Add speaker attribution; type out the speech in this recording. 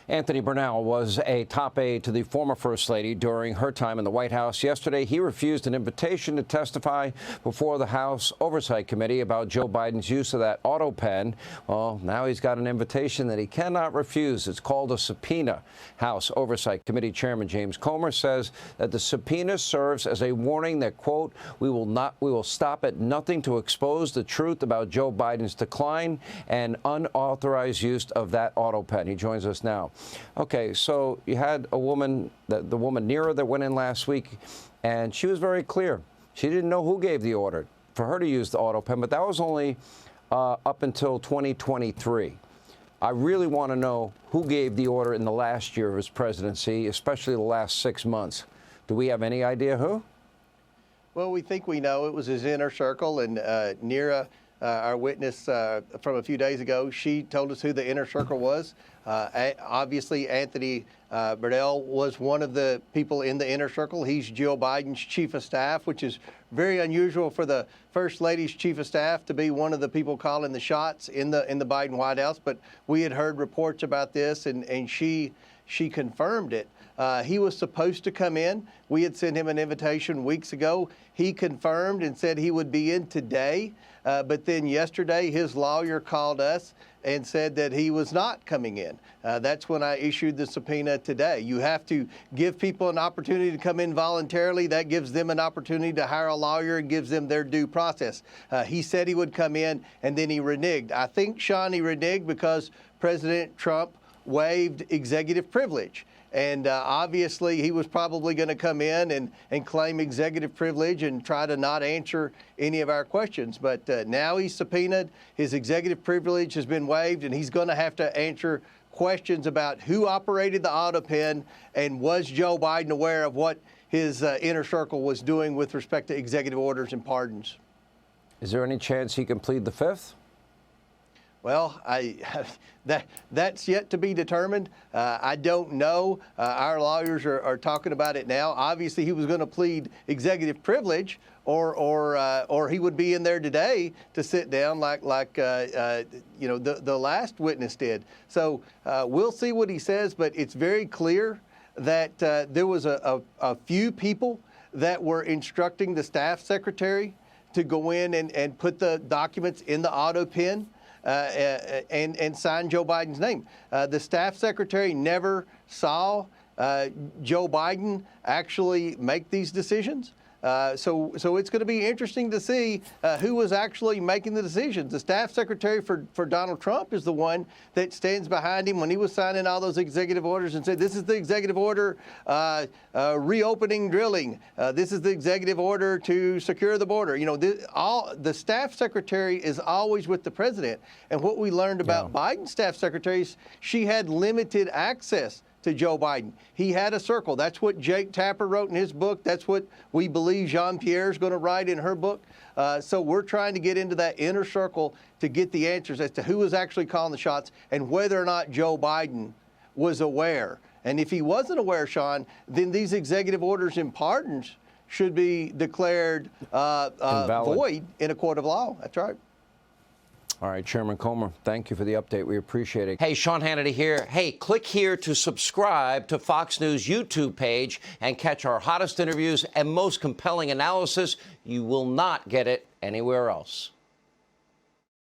Speaker 1: Anthony Bernal was a top aide to the former First Lady during her time in the White House. Yesterday, he refused an invitation to testify before the House Oversight Committee about Joe Biden's use of that auto pen. Well, now he's got an invitation that he cannot refuse. It's called a subpoena. House Oversight Committee Chairman James Comer says that the subpoena serves as a warning that, quote, we will stop at nothing to expose the truth about Joe Biden's decline and unauthorized use of that auto pen. He joins us now. Okay, so you had a woman, the woman Neera, that went in last week, and she was very clear. She didn't know who gave the order for her to use the auto pen, but that was only up until 2023. I really want to know who gave the order in the last year of his presidency, especially the last 6 months. Do we have any idea who?
Speaker 2: Well, we think we know. It was his inner circle, and Neera, our witness from a few days ago, she told us who the inner circle was. Obviously, Anthony Bernal was one of the people in the inner circle. He's Joe Biden's chief of staff, which is very unusual for the First Lady's chief of staff to be one of the people calling the shots in the Biden White House. But we had heard reports about this, and she confirmed it. He was supposed to come in. We had sent him an invitation weeks ago. He confirmed and said he would be in today. But then yesterday, his lawyer called us and said that he was not coming in. That's when I issued the subpoena today. You have to give people an opportunity to come in voluntarily. That gives them an opportunity to hire a lawyer and gives them their due process. He said he would come in, and then he reneged. I think, Sean, he reneged because President Trump waived executive privilege. And obviously, he was probably going to come in and claim executive privilege and try to not answer any of our questions. But now he's subpoenaed. His executive privilege has been waived, and he's going to have to answer questions about who operated the auto pen and was Joe Biden aware of what his inner circle was doing with respect to executive orders and pardons.
Speaker 1: Is there any chance he can plead the Fifth?
Speaker 2: Well, that's yet to be determined. I don't know. Our lawyers are talking about it now. Obviously, he was going to plead executive privilege, or he would be in there today to sit down like the last witness did. So we'll see what he says. But it's very clear that there was a few people that were instructing the staff secretary to go in and put the documents in the auto pen. And sign Joe Biden's name. The staff secretary never saw Joe Biden actually make these decisions. So it's going to be interesting to see who was actually making the decisions. The staff secretary for Donald Trump is the one that stands behind him when he was signing all those executive orders and said, this is the executive order reopening drilling. This is the executive order to secure the border. You know, the staff secretary is always with the president. And what we learned about Biden's staff secretaries, she had limited access to Joe Biden. He had a circle. That's what Jake Tapper wrote in his book. That's what we believe Jean-Pierre is going to write in her book. So we're trying to get into that inner circle to get the answers as to who was actually calling the shots and whether or not Joe Biden was aware. And if he wasn't aware, Sean, then these executive orders and pardons should be declared void in a court of law. That's right.
Speaker 1: All right, Chairman Comer, thank you for the update. We appreciate it. Hey, Sean Hannity here. Hey, click here to subscribe to Fox News YouTube page and catch our hottest interviews and most compelling analysis. You will not get it anywhere else.